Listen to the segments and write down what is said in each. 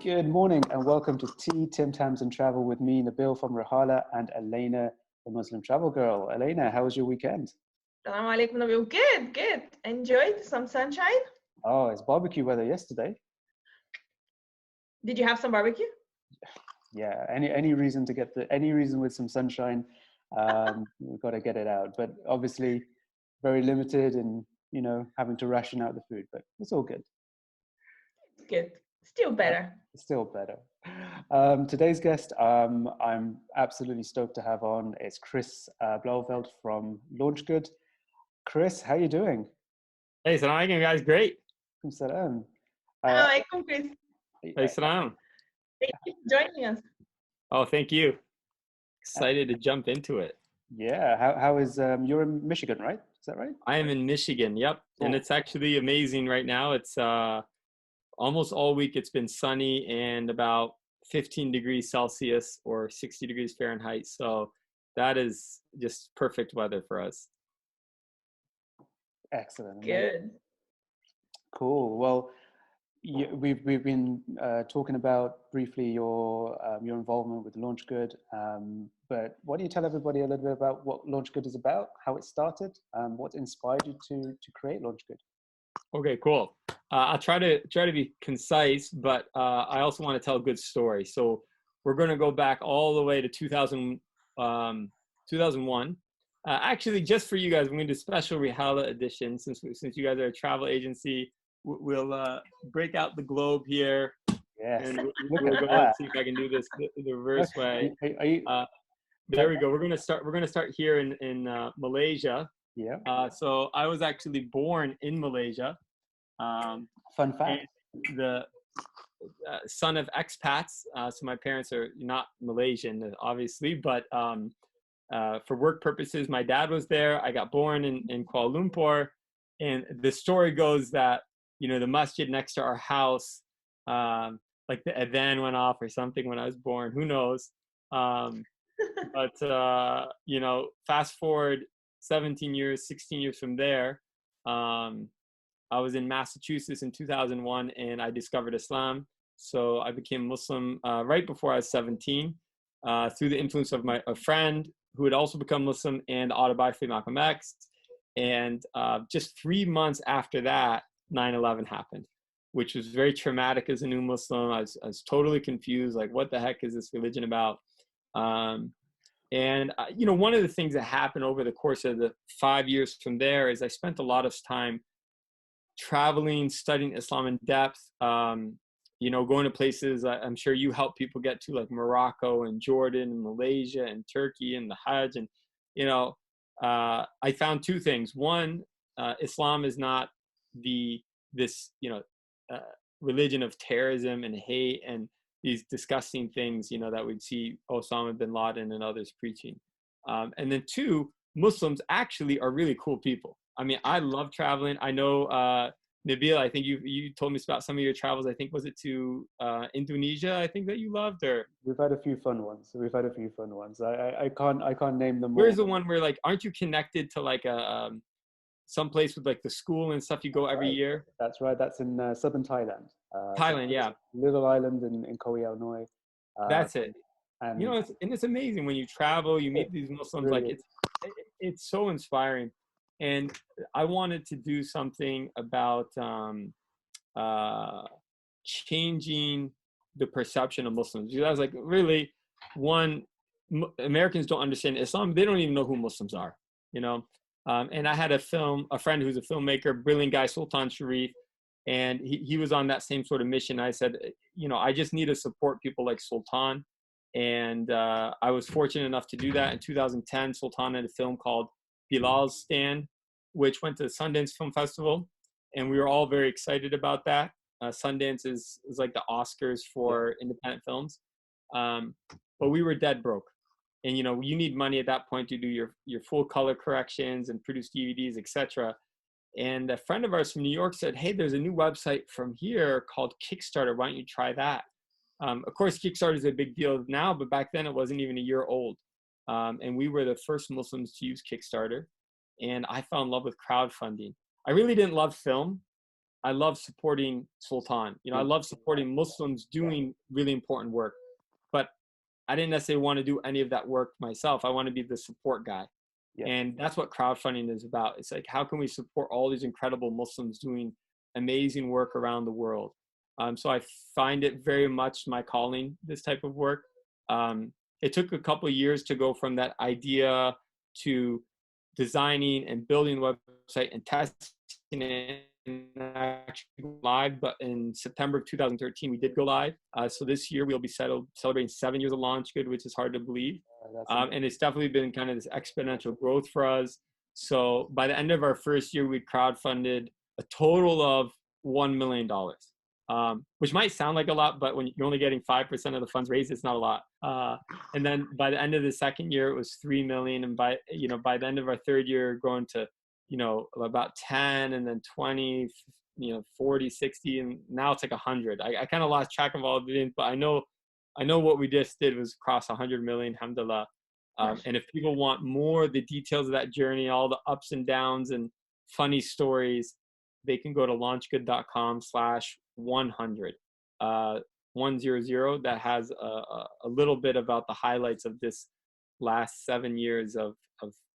Good morning and welcome to Tea, Tim Tams and Travel with me, Nabeel from Rahala, and Elena, the Muslim travel girl. Elena, how was your weekend? Assalamu alaikum, Nabeel. Good, good. Enjoyed some sunshine. Oh, it's barbecue weather yesterday. Did you have some barbecue? Yeah, any reason to get any reason with some sunshine, we've got to get it out. But obviously, very limited, and having to ration out the food. But it's all good. Good. Still better. Still better. Today's guest, I'm absolutely stoked to have on. It's Chris Blauvelt from Launchgood. Chris, how you doing? Hey, salam alaikum, guys. Great. Salam. Assalamu alaikum, Chris. Hey, salam. Thank you for joining us. Oh, thank you. Excited to jump into it. Yeah. How is you're in Michigan, right? Is that right? I am in Michigan. Yep. Cool. And it's actually amazing right now. It's almost all week it's been sunny and about 15 degrees Celsius or 60 degrees Fahrenheit. So that is just perfect weather for us. Excellent. Good. Cool. Well, we've been talking about briefly your involvement with Launchgood, but why don't you tell everybody a little bit about what Launchgood is about, how it started, what inspired you to create Launchgood? Okay, cool. I'll try to be concise, but I also want to tell a good story. So we're going to go back all the way to 2001. Actually, just for you guys, we're going to do a special Rihala edition since you guys are a travel agency. We'll break out the globe here. Yes. And we'll go and see if I can do this the reverse way. There we go. We're gonna start here in Malaysia. Yeah. So I was actually born in Malaysia. Fun fact. The son of expats. So my parents are not Malaysian, obviously, but for work purposes, my dad was there. I got born in Kuala Lumpur, and the story goes that the masjid next to our house, like the adhan went off or something when I was born. Who knows? But fast forward 16 years from there, I was in Massachusetts in 2001, and I discovered Islam. So I became Muslim right before I was 17 through the influence of a friend who had also become Muslim and autobiography of Malcolm X. And just 3 months after that, 9/11 happened, which was very traumatic as a new Muslim. I was totally confused, like, what the heck is this religion about? One of the things that happened over the course of the 5 years from there is I spent a lot of time traveling, studying Islam in depth, going to places I'm sure you help people get to, like Morocco and Jordan and Malaysia and Turkey and the Hajj. And, I found two things. One, Islam is not this religion of terrorism and hate and these disgusting things, that we'd see Osama bin Laden and others preaching. And then two, Muslims actually are really cool people. I mean, I love traveling. I know, Nabeel, I think you told me about some of your travels. I think, was it to Indonesia, I think, that you loved? Or We've had a few fun ones. I can't name them all. Where's the one where, like, aren't you connected to like some place with like the school and stuff you go every year? That's right. That's in southern Thailand. Thailand, yeah. Little island in Koh Yao Noi. That's it. And it's amazing when you travel, you meet these Muslims. Really like it's so inspiring. And I wanted to do something about changing the perception of Muslims. Because I was like, really, Americans don't understand Islam. They don't even know who Muslims are, And I had a friend who's a filmmaker, brilliant guy, Sultan Sharif, and he was on that same sort of mission. I said, I just need to support people like Sultan. And I was fortunate enough to do that. In 2010, Sultan had a film called Bilal's Stand, which went to the Sundance Film Festival. And we were all very excited about that. Sundance is like the Oscars for independent films. But we were dead broke. And, you need money at that point to do your full color corrections and produce DVDs, etc. And a friend of ours from New York said, hey, there's a new website from here called Kickstarter. Why don't you try that? Of course, Kickstarter is a big deal now, but back then it wasn't even a year old. And we were the first Muslims to use Kickstarter. And I fell in love with crowdfunding. I really didn't love film. I love supporting Sultan. You know, I love supporting Muslims doing really important work, but I didn't necessarily want to do any of that work myself. I want to be the support guy. Yeah. And that's what crowdfunding is about. It's like, how can we support all these incredible Muslims doing amazing work around the world? So I find it very much my calling, this type of work. It took a couple of years to go from that idea to designing and building the website and testing it and actually go live. But in September of 2013, we did go live. So this year we'll be celebrating 7 years of Launchgood, which is hard to believe. And it's definitely been kind of this exponential growth for us. So by the end of our first year, we crowdfunded a total of $1 million, which might sound like a lot, but when you're only getting 5% of the funds raised, it's not a lot. And then by the end of the second year, it was 3 million. And by the end of our third year, growing to, about 10 and then 20, 40, 60, and now it's like 100. I kind of lost track of all of it, but I know what we just did was cross 100 million, alhamdulillah. And if people want more, the details of that journey, all the ups and downs and funny stories, they can go to launchgood.com/100, 100. That has a little bit about the highlights of this last 7 years of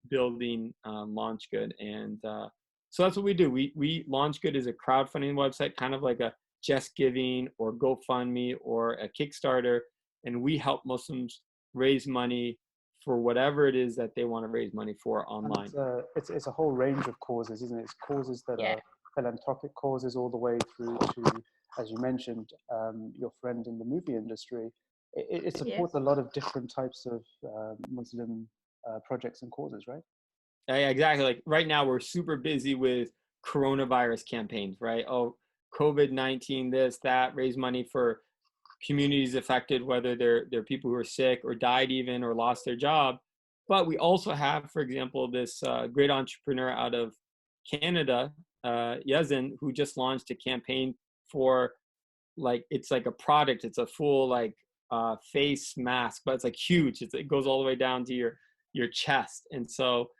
building Launchgood. And so that's what we do. We Launchgood is a crowdfunding website, kind of like a Just Giving or GoFundMe or a Kickstarter, and we help Muslims raise money for whatever it is that they want to raise money for online. It's a whole range of causes, isn't it? It's causes that are philanthropic causes all the way through to, as you mentioned, your friend in the movie industry. It supports a lot of different types of Muslim projects and causes, right? Yeah, exactly. Like right now, we're super busy with coronavirus campaigns, right? Oh, COVID-19, this, that, raise money for communities affected, whether they're people who are sick or died even or lost their job. But we also have, for example, this great entrepreneur out of Canada, Yazin, who just launched a campaign for it's like a product. It's a full face mask, but it's like huge. It goes all the way down to your chest. And so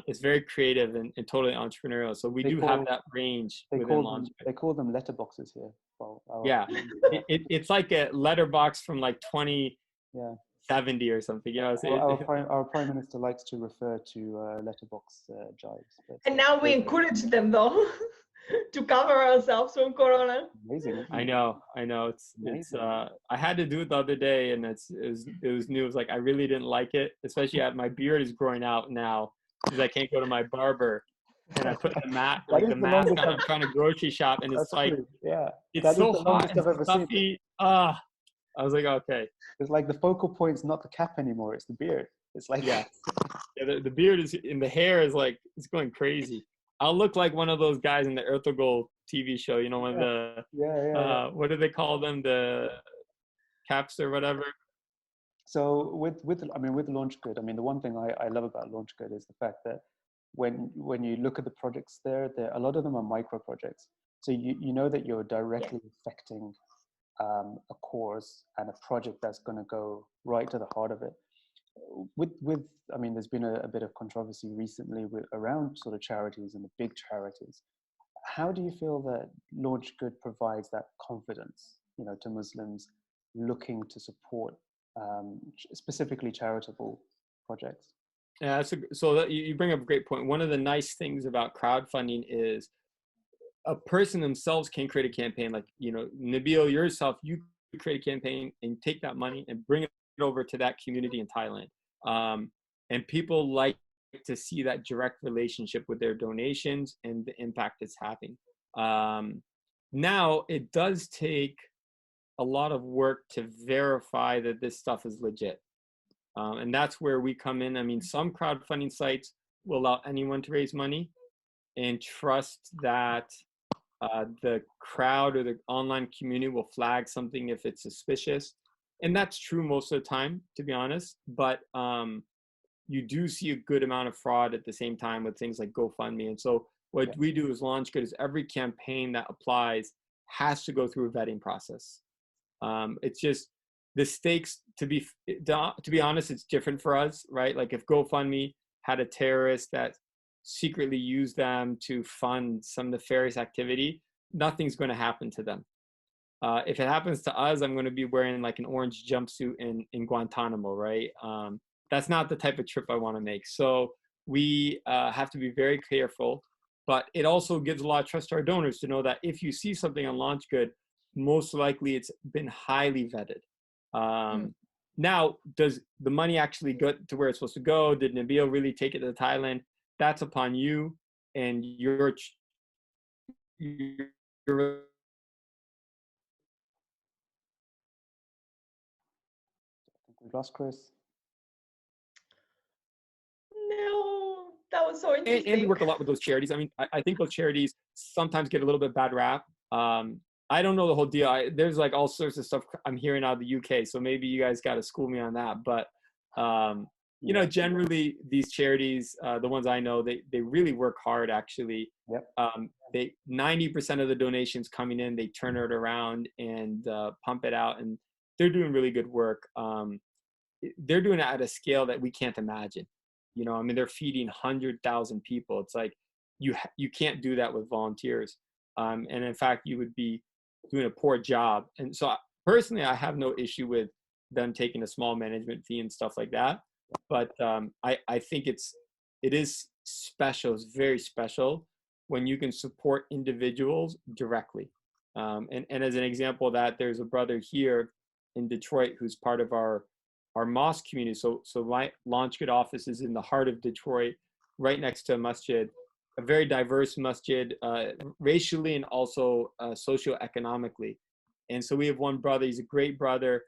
it's very creative and totally entrepreneurial. So we have that range within Launchgood. They call them letterboxes here. Well, yeah, it's like a letterbox from like 2070 or something. Our prime minister likes to refer to letterbox jibes. And now we encourage them though to cover ourselves from Corona. Amazing. I know. It's I had to do it the other day, and it was new. It was like I really didn't like it, especially my beard is growing out now because I can't go to my barber. And I put the mask on. I'm trying to grocery shop, and it's like, it's so hot and stuffy. I was like, okay. It's like the focal point's not the cap anymore; it's the beard. It's like the beard is, and the hair is like, it's going crazy. I'll look like one of those guys in the Ertugrul TV show. When the what do they call them? The caps or whatever. So with Launchgood, the one thing I love about Launchgood is the fact that when you look at the projects there, a lot of them are micro projects. So you know that you're directly affecting a cause and a project that's going to go right to the heart of it. There's been a bit of controversy recently around sort of charities and the big charities. How do you feel that Launchgood provides that confidence, to Muslims looking to support specifically charitable projects? Yeah, so you bring up a great point. One of the nice things about crowdfunding is a person themselves can create a campaign. Like, Nabeel, yourself, you create a campaign and take that money and bring it over to that community in Thailand. And people like to see that direct relationship with their donations and the impact it's having. Now, it does take a lot of work to verify that this stuff is legit. And that's where we come in. Some crowdfunding sites will allow anyone to raise money and trust that the crowd or the online community will flag something if it's suspicious. And that's true most of the time, to be honest. But you do see a good amount of fraud at the same time with things like GoFundMe. And so what we do as Launchgood is every campaign that applies has to go through a vetting process. It's just the stakes, to be honest, it's different for us, right? Like if GoFundMe had a terrorist that secretly used them to fund some nefarious activity, nothing's going to happen to them. If it happens to us, I'm going to be wearing like an orange jumpsuit in Guantanamo, right? That's not the type of trip I want to make. So we have to be very careful, but it also gives a lot of trust to our donors to know that if you see something on Launchgood, most likely it's been highly vetted. Now, does the money actually go to where it's supposed to go? Did Nabeel really take it to Thailand? That's upon you and your We've lost Chris. No, that was so and we interesting. work a lot with those charities. I mean, I think those charities sometimes get a little bit bad rap. I don't know the whole deal. There's like all sorts of stuff I'm hearing out of the UK, so maybe you guys got to school me on that. But you know, generally these charities, the ones I know, they really work hard. Actually, they 90% of the donations coming in, they turn it around and pump it out, and they're doing really good work. They're doing it at a scale that we can't imagine. You know, I mean, they're feeding 100,000 people. It's like you can't do that with volunteers, and in fact, you would be doing a poor job. And so, personally, I have no issue with them taking a small management fee and stuff like that. But I think it is special. It's very special when you can support individuals directly. And as an example of that, there's a brother here in Detroit who's part of our mosque community. So Launchgood office is in the heart of Detroit, right next to a masjid, a very diverse masjid, racially and also socioeconomically. And so we have one brother. He's a great brother.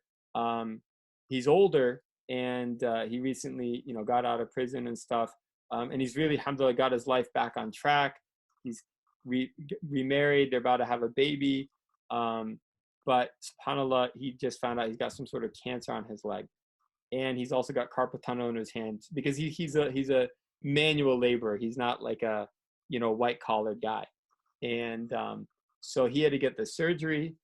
He's older, and he recently, you know, got out of prison and stuff. And he's really, alhamdulillah, got his life back on track. He's remarried. They're about to have a baby. But subhanAllah, he just found out he's got some sort of cancer on his leg. And he's also got carpal tunnel in his hand because he's a manual laborer. He's not like a, you know, white collar guy. And so he had to get the surgery,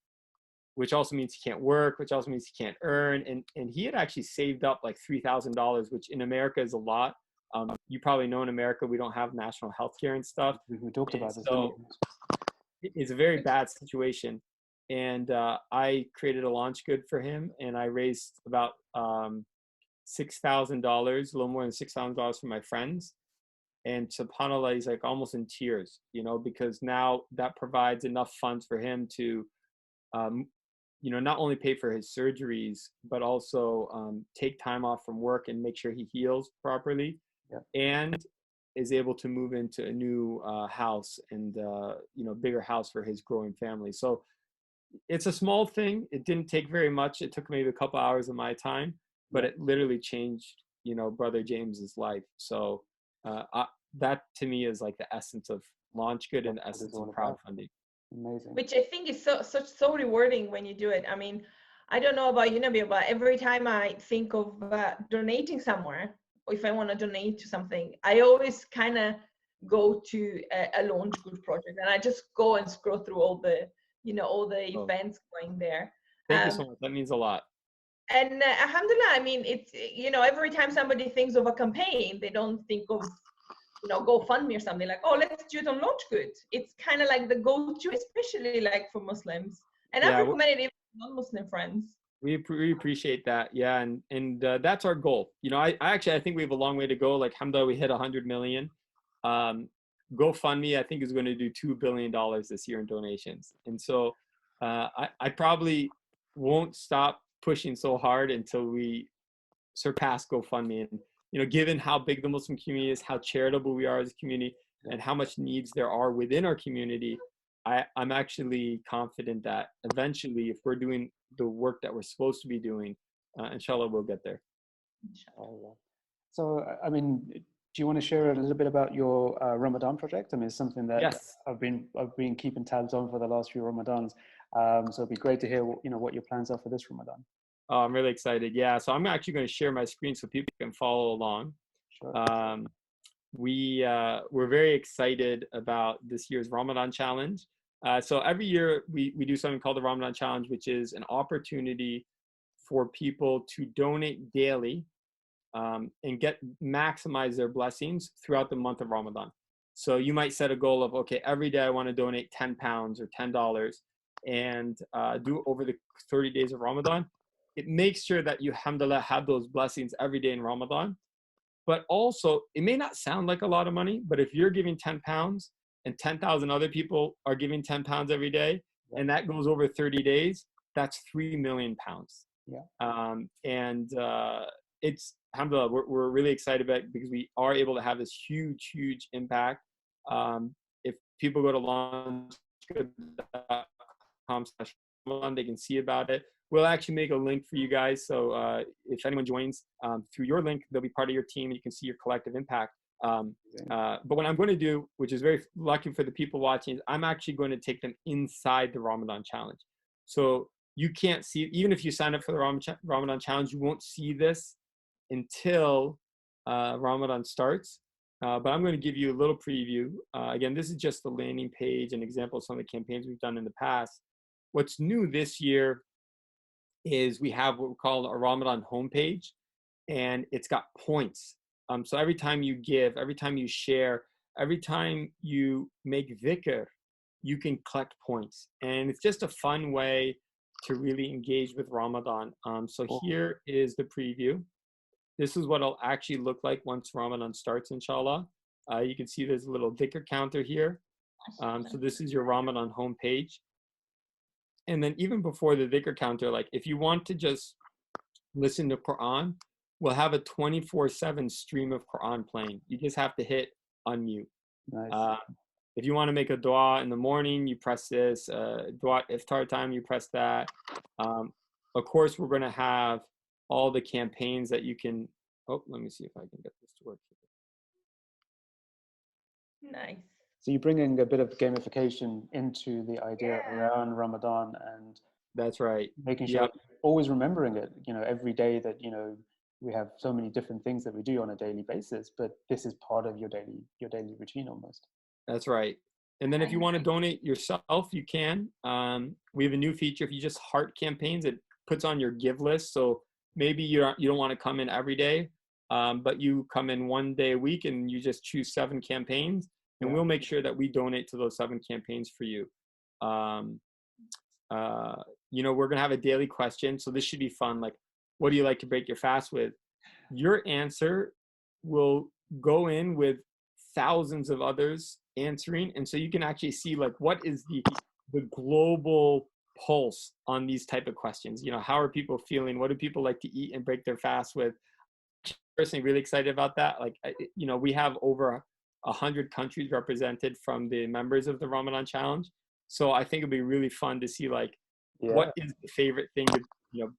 which also means he can't work, which also means he can't earn. And he had actually saved up like $3,000, which in America is a lot. You probably know in America, we don't have national health care and stuff. We talked about this. So it's a very bad situation. And I created a Launchgood for him, and I raised about $6,000, a little more than $6,000 from my friends. And subhanAllah, he's like almost in tears, you know, because now that provides enough funds for him to, you know, not only pay for his surgeries, but also take time off from work and make sure he heals properly, and is able to move into a new house and, you know, bigger house for his growing family. So it's a small thing. It didn't take very much. It took maybe a couple hours of my time, but it literally changed, you know, Brother James's life. So that to me is like the essence of Launchgood and the essence of crowdfunding. Amazing. Which I think is so rewarding when you do it. I mean, I don't know about you, Nabeel, but every time I think of donating somewhere, or if I want to donate to something, I always kind of go to a Launchgood project, and I just go and scroll through all the, you know, all the events going there. Thank you so much. That means a lot. And alhamdulillah, I mean, it's, you know, every time somebody thinks of a campaign, they don't think of, you know, GoFundMe or something like, oh, let's do it on Launchgood. It's kind of like the go-to, especially like for Muslims. And I've recommended it to non-Muslim friends. We appreciate that. Yeah. And that's our goal. You know, I think we have a long way to go. Like, alhamdulillah, we hit 100 million. GoFundMe, I think, is going to do $2 billion this year in donations. And so I probably won't stop pushing so hard until we surpass GoFundMe. And, you know, given how big the Muslim community is, how charitable we are as a community, and how much needs there are within our community, I'm actually confident that eventually, if we're doing the work that we're supposed to be doing, inshallah, we'll get there. So, I mean, do you want to share a little bit about your Ramadan project? I mean, it's something that I've been keeping tabs on for the last few Ramadans. So it'd be great to hear, you know, what your plans are for this Ramadan. Oh, I'm really excited. Yeah, so I'm actually going to share my screen so people can follow along. Sure. We're very excited about this year's Ramadan challenge. So every year we do something called the Ramadan challenge, which is an opportunity for people to donate daily and maximize their blessings throughout the month of Ramadan. So you might set a goal of, okay, every day I want to donate 10 pounds or $10 and do it over the 30 days of Ramadan. It makes sure that you, alhamdulillah, have those blessings every day in Ramadan. But also, it may not sound like a lot of money, but if you're giving 10 pounds and 10,000 other people are giving 10 pounds every day, and that goes over 30 days, that's 3 million pounds. It's, alhamdulillah, we're really excited about it because we are able to have this huge impact. If people go to launchgood.com/Ramadan, they can see about it. We'll actually make a link for you guys. So if anyone joins through your link, they'll be part of your team and you can see your collective impact. But what I'm going to do, which is very lucky for the people watching, is I'm actually going to take them inside the Ramadan challenge. So you can't see, even if you sign up for the Ramadan challenge, you won't see this until Ramadan starts. But I'm going to give you a little preview. Again, this is just the landing page and example of some of the campaigns we've done in the past. What's new this year is we have what we call a Ramadan homepage, and it's got points. So every time you give, every time you share, every time you make dhikr, you can collect points. And it's just a fun way to really engage with Ramadan. So here is the preview. This is what it'll actually look like once Ramadan starts, inshallah. You can see there's a little dhikr counter here. So this is your Ramadan homepage. And then even before the dhikr counter, like if you want to just listen to Quran, we'll have a 24/7 stream of Quran playing. You just have to hit unmute. Nice. If you want to make a dua in the morning, you press this. Dua iftar time, you press that. Of course, we're going to have all the campaigns that you can. Oh, let me see if I can get this to work. Nice. So you're bringing a bit of gamification into the idea around Ramadan, and that's right. Making sure always remembering it. Every day that we have so many different things that we do on a daily basis, but this is part of your daily routine almost. That's right. And then if you want to donate yourself, you can. We have a new feature. If you just heart campaigns, it puts on your give list. So maybe you don't want to come in every day, but you come in one day a week and you just choose 7 campaigns, and we'll make sure that we donate to those 7 campaigns for you. We're going to have a daily question. So this should be fun. Like, what do you like to break your fast with? Your answer will go in with thousands of others answering. And so you can actually see like, what is the global pulse on these type of questions? How are people feeling? What do people like to eat and break their fast with? Personally, really excited about that. Like, we have over 100 countries represented from the members of the Ramadan Challenge. So I think it'll be really fun to see like, what is the favorite thing to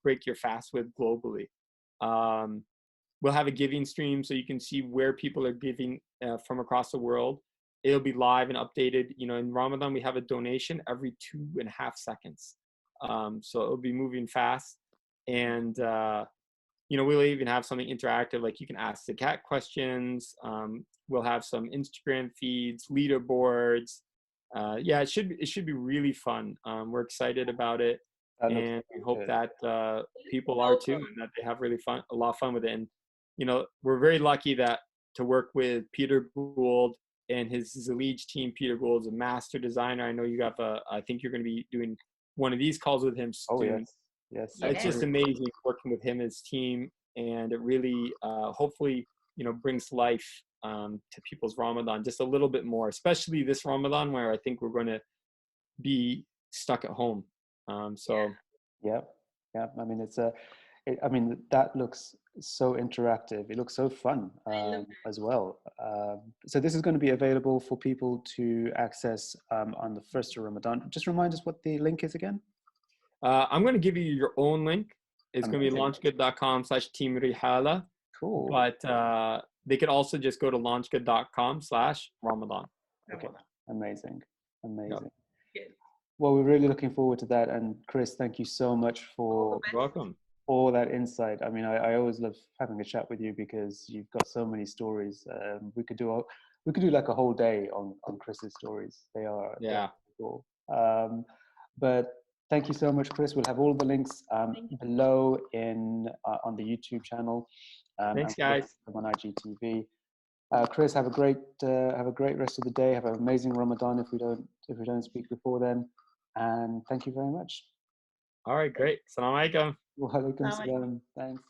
break your fast with globally. We'll have a giving stream so you can see where people are giving from across the world. It'll be live and updated. In Ramadan, we have a donation every 2.5 seconds. So it'll be moving fast. And, we'll even have something interactive, like you can ask the cat questions. We'll have some Instagram feeds, leaderboards. It should be really fun. We're excited about it. And we hope that people are too, and that they have a lot of fun with it. And we're very lucky to work with Peter Gould and his Zalige team. Peter Gould's a master designer. I know you got I think you're going to be doing one of these calls with him soon. Oh yes. It's just amazing working with him and his team, and it really hopefully brings life to people's Ramadan just a little bit more, especially this Ramadan where I think we're going to be stuck at home. Yeah. I mean, that looks so interactive. It looks so fun as well. So this is going to be available for people to access on the 1st of Ramadan. Just remind us what the link is again. I'm going to give you your own link. It's going to be launchgood.com/Team Rihala. Cool. But they could also just go to launchgood.com/Ramadan. Okay. Amazing. Yep. Well, we're really looking forward to that. And Chris, thank you so much for all that insight. I mean, I always love having a chat with you because you've got so many stories. We could do like a whole day on Chris's stories. They are cool. But thank you so much, Chris. We'll have all the links below on the YouTube channel. Thanks, guys. On IGTV. Chris, have a great rest of the day. Have an amazing Ramadan if we don't speak before then. And thank you very much. All right, great. Assalamu alaikum. Wa alaikum salam. Thanks.